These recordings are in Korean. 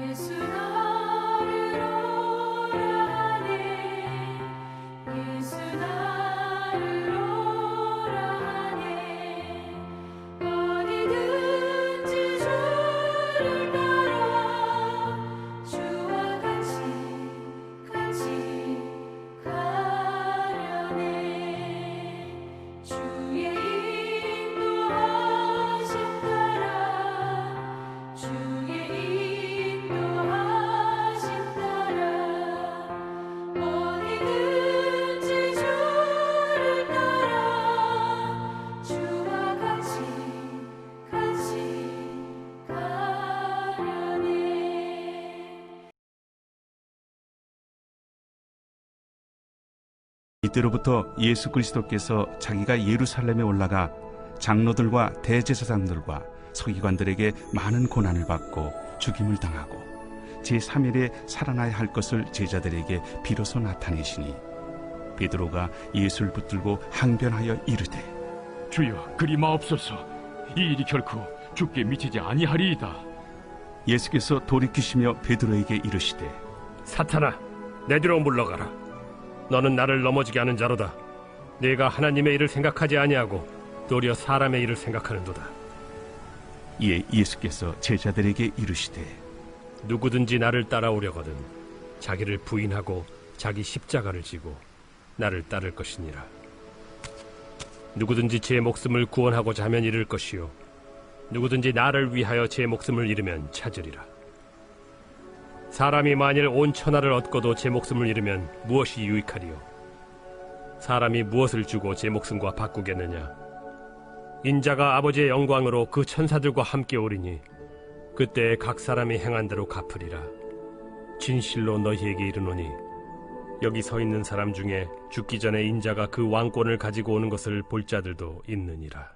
예수 나를 오라 하네 예수 나를 오라 하네 어디든지 주를 따라 주와 같이 가려네 주의 인도하심 따라 주의 인도하심 따라 어디든지 주를 따라 주와 같이 가려네. 이때로부터 예수 그리스도께서 자기가 예루살렘에 올라가 장로들과 대제사장들과 서기관들에게 많은 고난을 받고 죽임을 당하고 제3일에 살아나야 할 것을 제자들에게 비로소 나타내시니 베드로가 예수를 붙들고 항변하여 이르되 주여 그리 마옵소서. 이 일이 결코 주께 미치지 아니하리이다. 예수께서 돌이키시며 베드로에게 이르시되 사탄아, 내 뒤로 물러가라. 너는 나를 넘어지게 하는 자로다. 네가 하나님의 일을 생각하지 아니하고 도리어 사람의 일을 생각하는도다. 이에 예수께서 제자들에게 이르시되 누구든지 나를 따라오려거든 자기를 부인하고 자기 십자가를 지고 나를 따를 것이니라. 누구든지 제 목숨을 구원하고자 하면 잃을 것이요 누구든지 나를 위하여 제 목숨을 잃으면 찾으리라. 사람이 만일 온 천하를 얻고도 제 목숨을 잃으면 무엇이 유익하리요? 사람이 무엇을 주고 제 목숨과 바꾸겠느냐? 인자가 아버지의 영광으로 그 천사들과 함께 오리니 그때 각 사람이 행한 대로 갚으리라. 진실로 너희에게 이르노니 여기 서 있는 사람 중에 죽기 전에 인자가 그 왕권을 가지고 오는 것을 볼 자들도 있느니라.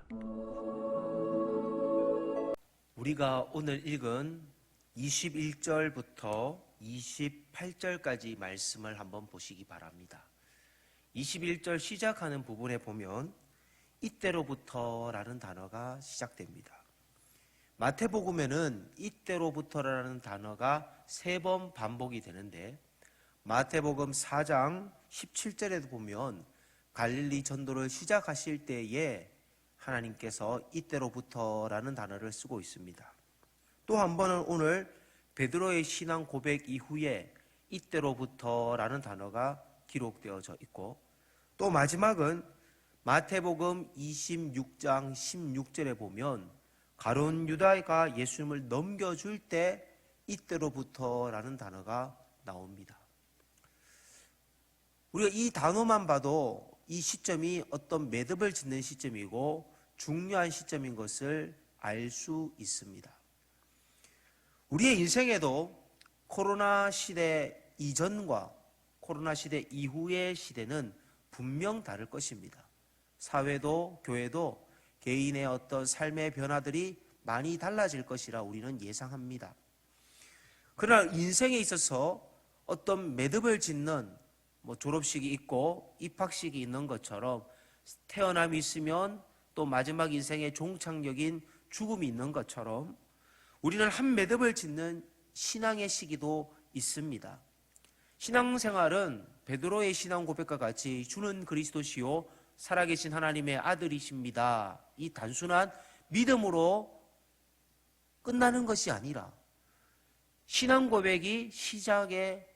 우리가 오늘 읽은 21절부터 28절까지 말씀을 한번 보시기 바랍니다. 21절 시작하는 부분에 보면 이때로부터라는 단어가 시작됩니다. 마태복음에는 이때로부터라는 단어가 3번 반복이 되는데 마태복음 4장 17절에도 보면 갈릴리 전도를 시작하실 때에 하나님께서 이때로부터라는 단어를 쓰고 있습니다. 또 한 번은 오늘 베드로의 신앙 고백 이후에 이때로부터라는 단어가 기록되어져 있고 또 마지막은 마태복음 26장 16절에 보면 가룟 유다가 예수님을 넘겨줄 때 이때로부터라는 단어가 나옵니다. 우리가 이 단어만 봐도 이 시점이 어떤 매듭을 짓는 시점이고 중요한 시점인 것을 알 수 있습니다. 우리의 인생에도 코로나 시대 이전과 코로나 시대 이후의 시대는 분명 다를 것입니다. 사회도 교회도 개인의 어떤 삶의 변화들이 많이 달라질 것이라 우리는 예상합니다. 그러나 인생에 있어서 어떤 매듭을 짓는 졸업식이 있고 입학식이 있는 것처럼 태어남이 있으면 또 마지막 인생의 종착역인 죽음이 있는 것처럼 우리는 한 매듭을 짓는 신앙의 시기도 있습니다. 신앙생활은 베드로의 신앙 고백과 같이 주는 그리스도시요 살아계신 하나님의 아들이십니다. 이 단순한 믿음으로 끝나는 것이 아니라 신앙 고백이 신앙의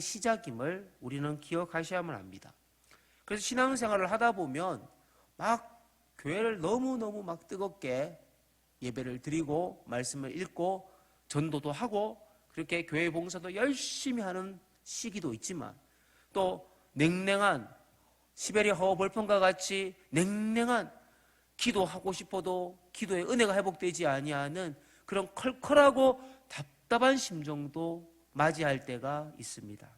시작임을 우리는 기억하셔야만 합니다. 그래서 신앙생활을 하다 보면 막 교회를 너무너무 막 뜨겁게 예배를 드리고 말씀을 읽고 전도도 하고 그렇게 교회 봉사도 열심히 하는 시기도 있지만 또 냉랭한 시베리아 허벌판과 같이 냉랭한 기도하고 싶어도 기도의 은혜가 회복되지 아니하는 그런 컬컬하고 답답한 심정도 맞이할 때가 있습니다.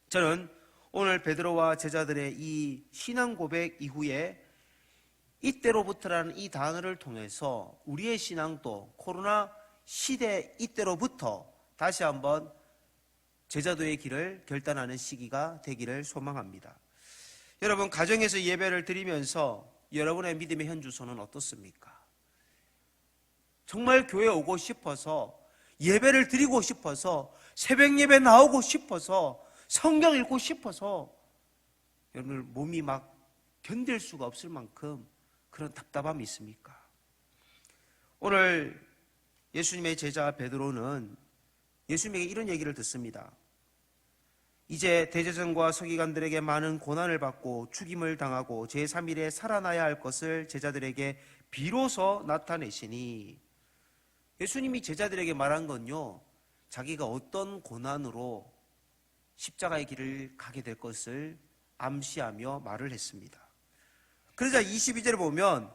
저는 오늘 베드로와 제자들의 이 신앙 고백 이후에 이때로부터라는 이 단어를 통해서 우리의 신앙도 코로나 시대 이때로부터 다시 한번 제자도의 길을 결단하는 시기가 되기를 소망합니다. 여러분, 가정에서 예배를 드리면서 여러분의 믿음의 현주소는 어떻습니까? 정말 교회에 오고 싶어서 예배를 드리고 싶어서, 새벽 예배 나오고 싶어서, 성경 읽고 싶어서 여러분 몸이 막 견딜 수가 없을 만큼 그런 답답함이 있습니까? 오늘 예수님의 제자 베드로는 예수님에게 이런 얘기를 듣습니다. 이제 대제사장과 서기관들에게 많은 고난을 받고 죽임을 당하고 제3일에 살아나야 할 것을 제자들에게 비로소 나타내시니, 예수님이 제자들에게 말한 건요, 자기가 어떤 고난으로 십자가의 길을 가게 될 것을 암시하며 말을 했습니다. 그러자 22절에 보면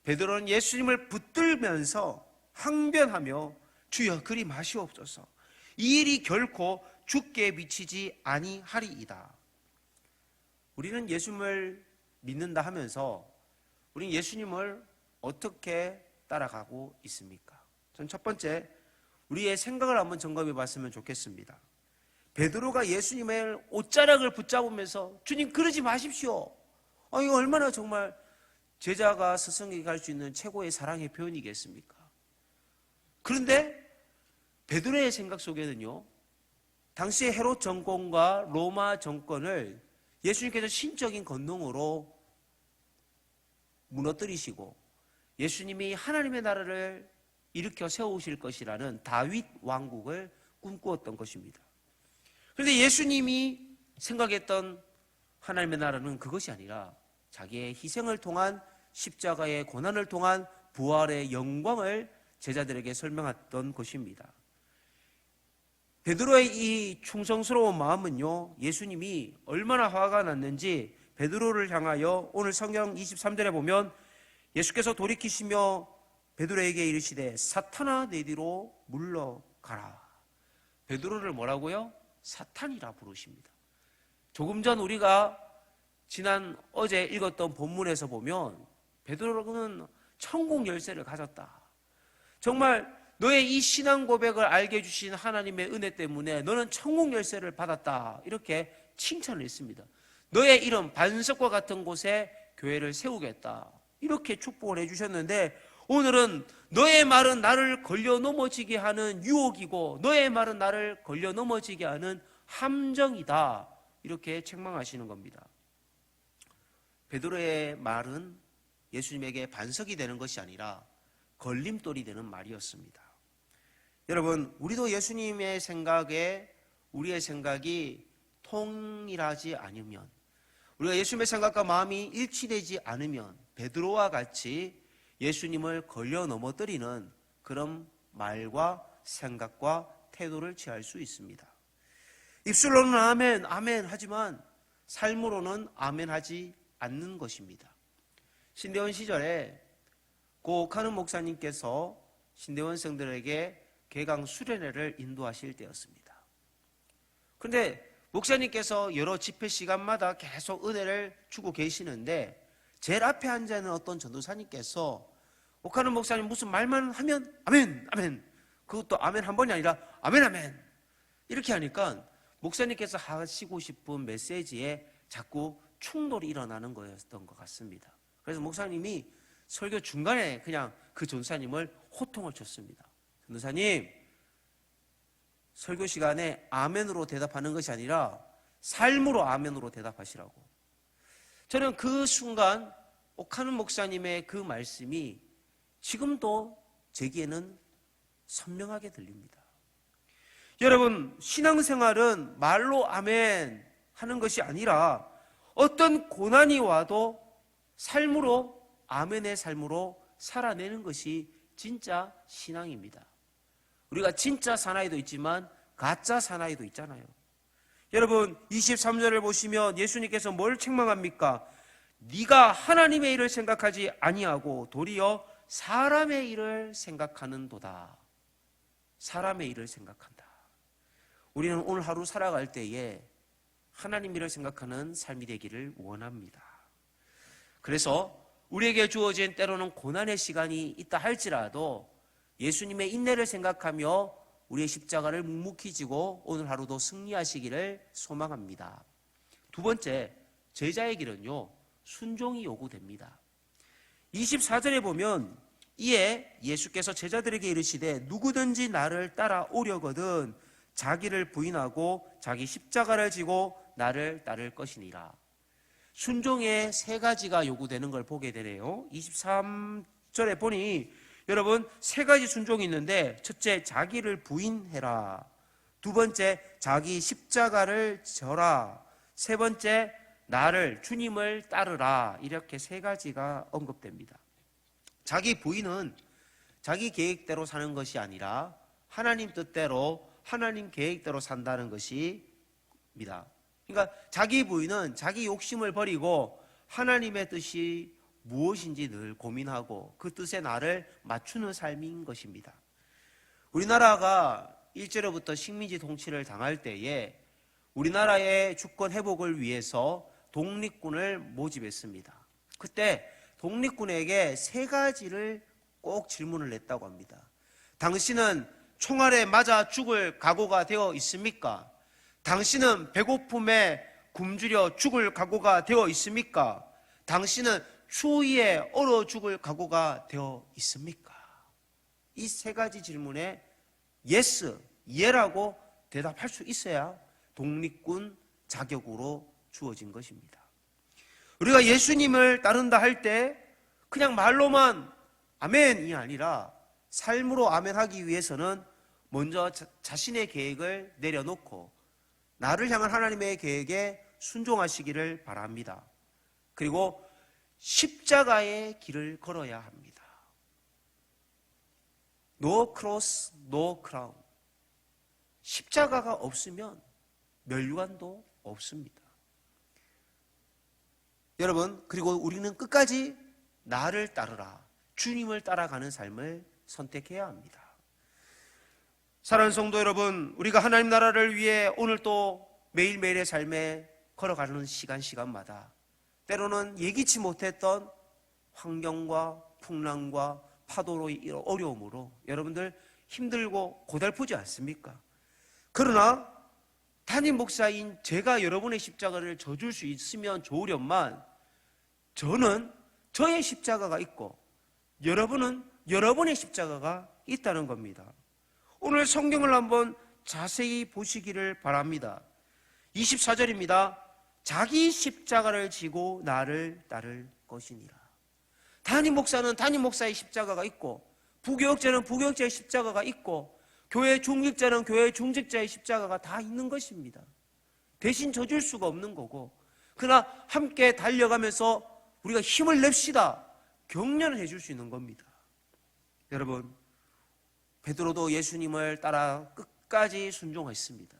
베드로는 예수님을 붙들면서 항변하며 주여 그리 마시옵소서, 이 일이 결코 죽게 미치지 아니하리이다. 우리는 예수님을 믿는다 하면서 우리는 예수님을 어떻게 따라가고 있습니까? 전 첫 번째, 우리의 생각을 한번 점검해 봤으면 좋겠습니다. 베드로가 예수님의 옷자락을 붙잡으면서 주님 그러지 마십시오. 이거 얼마나 정말 제자가 스승에게 갈 수 있는 최고의 사랑의 표현이겠습니까? 그런데 베드로의 생각 속에는요, 당시의 헤롯 정권과 로마 정권을 예수님께서 신적인 권능으로 무너뜨리시고 예수님이 하나님의 나라를 일으켜 세우실 것이라는 다윗 왕국을 꿈꾸었던 것입니다. 그런데 예수님이 생각했던 하나님의 나라는 그것이 아니라 자기의 희생을 통한, 십자가의 고난을 통한 부활의 영광을 제자들에게 설명했던 것입니다. 베드로의 이 충성스러운 마음은요, 예수님이 얼마나 화가 났는지 베드로를 향하여 오늘 성경 23절에 보면 예수께서 돌이키시며 베드로에게 이르시되 사탄아 내 뒤로 물러가라. 베드로를 뭐라고요? 사탄이라 부르십니다. 조금 전 우리가 어제 읽었던 본문에서 보면 베드로는 천국 열쇠를 가졌다. 정말 너의 이 신앙 고백을 알게 해주신 하나님의 은혜 때문에 너는 천국 열쇠를 받았다. 이렇게 칭찬을 했습니다. 너의 이름 반석과 같은 곳에 교회를 세우겠다. 이렇게 축복을 해주셨는데, 오늘은 너의 말은 나를 걸려 넘어지게 하는 유혹이고 너의 말은 나를 걸려 넘어지게 하는 함정이다. 이렇게 책망하시는 겁니다. 베드로의 말은 예수님에게 반석이 되는 것이 아니라 걸림돌이 되는 말이었습니다. 여러분, 우리도 예수님의 생각에 우리의 생각이 통일하지 않으면, 우리가 예수님의 생각과 마음이 일치되지 않으면 베드로와 같이 예수님을 걸려 넘어뜨리는 그런 말과 생각과 태도를 취할 수 있습니다. 입술로는 아멘, 아멘 하지만 삶으로는 아멘 하지 않는 것입니다. 신대원 시절에 고 옥하는 목사님께서 신대원생들에게 개강 수련회를 인도하실 때였습니다. 그런데 목사님께서 여러 집회 시간마다 계속 은혜를 주고 계시는데 제일 앞에 앉아있는 어떤 전도사님께서 옥하는 목사님 무슨 말만 하면 아멘, 아멘, 그것도 아멘 한 번이 아니라 아멘, 아멘 이렇게 하니까 목사님께서 하시고 싶은 메시지에 자꾸 충돌이 일어나는 거였던 것 같습니다. 그래서 목사님이 설교 중간에 그냥 그 전도사님을 호통을 쳤습니다. 전도사님, 설교 시간에 아멘으로 대답하는 것이 아니라 삶으로 아멘으로 대답하시라고. 저는 그 순간 옥하는 목사님의 그 말씀이 지금도 제게는 선명하게 들립니다. 여러분, 신앙생활은 말로 아멘 하는 것이 아니라 어떤 고난이 와도 삶으로, 아멘의 삶으로 살아내는 것이 진짜 신앙입니다. 우리가 진짜 사나이도 있지만 가짜 사나이도 있잖아요. 여러분, 23절을 보시면 예수님께서 뭘 책망합니까? 네가 하나님의 일을 생각하지 아니하고 도리어 사람의 일을 생각하는도다. 사람의 일을 생각한다. 우리는 오늘 하루 살아갈 때에 하나님 일을 생각하는 삶이 되기를 원합니다. 그래서 우리에게 주어진 때로는 고난의 시간이 있다 할지라도 예수님의 인내를 생각하며 우리의 십자가를 묵묵히 지고 오늘 하루도 승리하시기를 소망합니다. 두 번째, 제자의 길은요, 순종이 요구됩니다. 24절에 보면 이에 예수께서 제자들에게 이르시되 누구든지 나를 따라오려거든 자기를 부인하고 자기 십자가를 지고 나를 따를 것이니라. 순종의 세 가지가 요구되는 걸 보게 되네요. 23절에 보니 여러분 세 가지 순종이 있는데, 첫째 자기를 부인해라, 두 번째 자기 십자가를 져라, 세 번째 나를, 주님을 따르라. 이렇게 세 가지가 언급됩니다. 자기 부인은 자기 계획대로 사는 것이 아니라 하나님 뜻대로, 하나님 계획대로 산다는 것입니다. 그러니까 자기 부인은 자기 욕심을 버리고 하나님의 뜻이 무엇인지 늘 고민하고 그 뜻에 나를 맞추는 삶인 것입니다. 우리나라가 일제로부터 식민지 통치를 당할 때에 우리나라의 주권 회복을 위해서 독립군을 모집했습니다. 그때 독립군에게 세 가지를 꼭 질문을 냈다고 합니다. 당신은 총알에 맞아 죽을 각오가 되어 있습니까? 당신은 배고픔에 굶주려 죽을 각오가 되어 있습니까? 당신은 추위에 얼어 죽을 각오가 되어 있습니까? 이 세 가지 질문에 yes, 예라고 대답할 수 있어야 독립군 자격으로 주어진 것입니다. 우리가 예수님을 따른다 할 때 그냥 말로만 아멘이 아니라 삶으로 아멘하기 위해서는 먼저 자신의 계획을 내려놓고 나를 향한 하나님의 계획에 순종하시기를 바랍니다. 그리고 십자가의 길을 걸어야 합니다. No cross, no crown. 십자가가 없으면 멸류관도 없습니다. 여러분, 그리고 우리는 끝까지 나를 따르라, 주님을 따라가는 삶을 선택해야 합니다. 사랑하는 성도 여러분, 우리가 하나님 나라를 위해 오늘 또 매일매일의 삶에 걸어가는 시간마다 때로는 예기치 못했던 환경과 풍랑과 파도로 이런 어려움으로 여러분들 힘들고 고달프지 않습니까? 그러나 담임 목사인 제가 여러분의 십자가를 져줄 수 있으면 좋으련만 저는 저의 십자가가 있고 여러분은 여러분의 십자가가 있다는 겁니다. 오늘 성경을 한번 자세히 보시기를 바랍니다. 24절입니다. 자기 십자가를 지고 나를 따를 것이니라. 담임 목사는 담임 목사의 십자가가 있고 부교역자는 부교역자의 십자가가 있고 교회 중직자는 교회 중직자의 십자가가 다 있는 것입니다. 대신 져줄 수가 없는 거고, 그러나 함께 달려가면서 우리가 힘을 냅시다, 격려를 해줄 수 있는 겁니다. 여러분, 베드로도 예수님을 따라 끝까지 순종했습니다.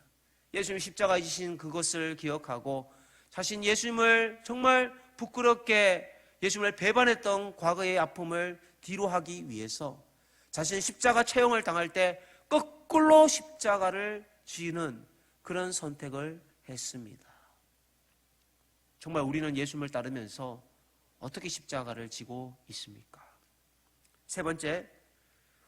예수님 십자가에 지신 그것을 기억하고 자신 예수님을 정말 부끄럽게 예수님을 배반했던 과거의 아픔을 뒤로 하기 위해서 자신의 십자가 처형을 당할 때 거꾸로 십자가를 지는 그런 선택을 했습니다. 정말 우리는 예수님을 따르면서 어떻게 십자가를 지고 있습니까? 세 번째,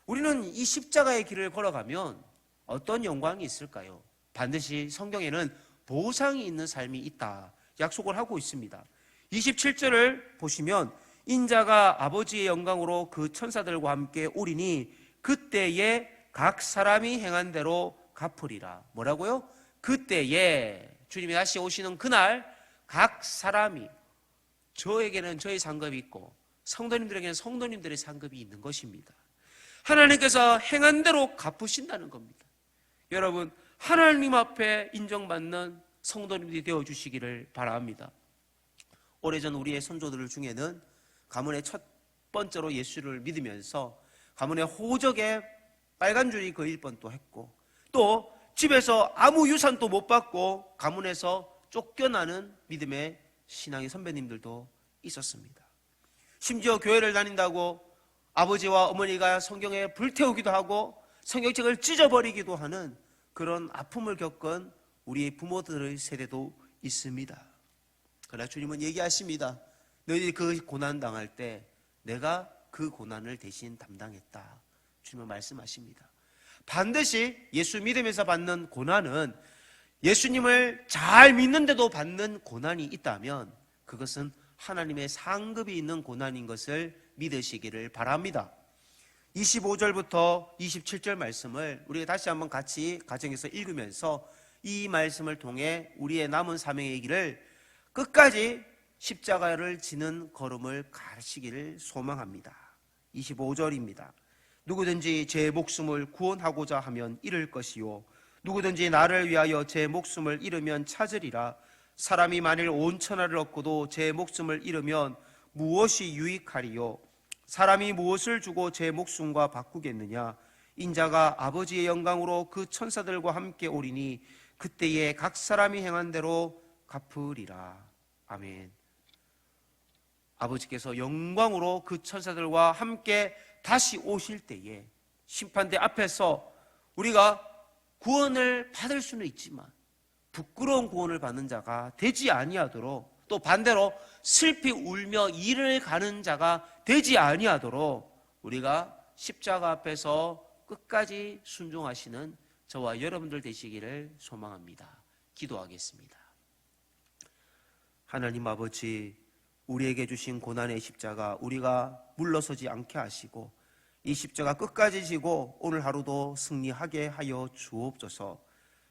우리는 이 십자가의 길을 걸어가면 어떤 영광이 있을까요? 반드시 성경에는 보상이 있는 삶이 있다 약속을 하고 있습니다. 27절을 보시면 인자가 아버지의 영광으로 그 천사들과 함께 오리니 그때에 각 사람이 행한 대로 갚으리라. 뭐라고요? 그때에, 주님이 다시 오시는 그날 각 사람이, 저에게는 저의 상급이 있고 성도님들에게는 성도님들의 상급이 있는 것입니다. 하나님께서 행한 대로 갚으신다는 겁니다. 여러분, 하나님 앞에 인정받는 성도님들이 되어주시기를 바랍니다. 오래전 우리의 선조들 중에는 가문의 첫 번째로 예수를 믿으면서 가문의 호적에 빨간 줄이 그일 뻔도 했고, 또 집에서 아무 유산도 못 받고 가문에서 쫓겨나는 믿음의 신앙의 선배님들도 있었습니다. 심지어 교회를 다닌다고 아버지와 어머니가 성경에 불태우기도 하고 성경책을 찢어버리기도 하는 그런 아픔을 겪은 우리의 부모들의 세대도 있습니다. 그러나 주님은 얘기하십니다. 너희들이 그 고난 당할 때 내가 그 고난을 대신 담당했다. 주님은 말씀하십니다. 반드시 예수 믿으면서 받는 고난은, 예수님을 잘 믿는데도 받는 고난이 있다면 그것은 하나님의 상급이 있는 고난인 것을 믿으시기를 바랍니다. 25절부터 27절 말씀을 우리가 다시 한번 같이 가정에서 읽으면서 이 말씀을 통해 우리의 남은 사명의 길을 끝까지 십자가를 지는 걸음을 가르치기를 소망합니다. 25절입니다. 누구든지 제 목숨을 구원하고자 하면 잃을 것이요 누구든지 나를 위하여 제 목숨을 잃으면 찾으리라. 사람이 만일 온 천하를 얻고도 제 목숨을 잃으면 무엇이 유익하리요? 사람이 무엇을 주고 제 목숨과 바꾸겠느냐? 인자가 아버지의 영광으로 그 천사들과 함께 오리니 그때에 각 사람이 행한 대로 갚으리라. 아멘. 아버지께서 영광으로 그 천사들과 함께 다시 오실 때에 심판대 앞에서 우리가 구원을 받을 수는 있지만 부끄러운 구원을 받는 자가 되지 아니하도록, 또 반대로 슬피 울며 이를 가는 자가 되지 아니하도록 우리가 십자가 앞에서 끝까지 순종하시는 저와 여러분들 되시기를 소망합니다. 기도하겠습니다. 하나님 아버지, 우리에게 주신 고난의 십자가 우리가 물러서지 않게 하시고 이 십자가 끝까지 지고 오늘 하루도 승리하게 하여 주옵소서.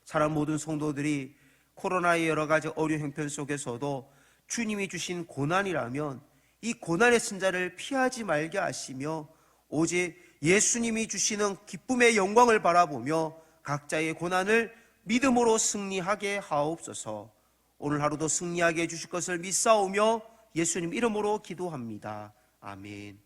사람 모든 성도들이 코로나의 여러 가지 어려운 형편 속에서도 주님이 주신 고난이라면 이 고난의 승자를 피하지 말게 하시며 오직 예수님이 주시는 기쁨의 영광을 바라보며 각자의 고난을 믿음으로 승리하게 하옵소서. 오늘 하루도 승리하게 해주실 것을 믿사오며 예수님 이름으로 기도합니다. 아멘.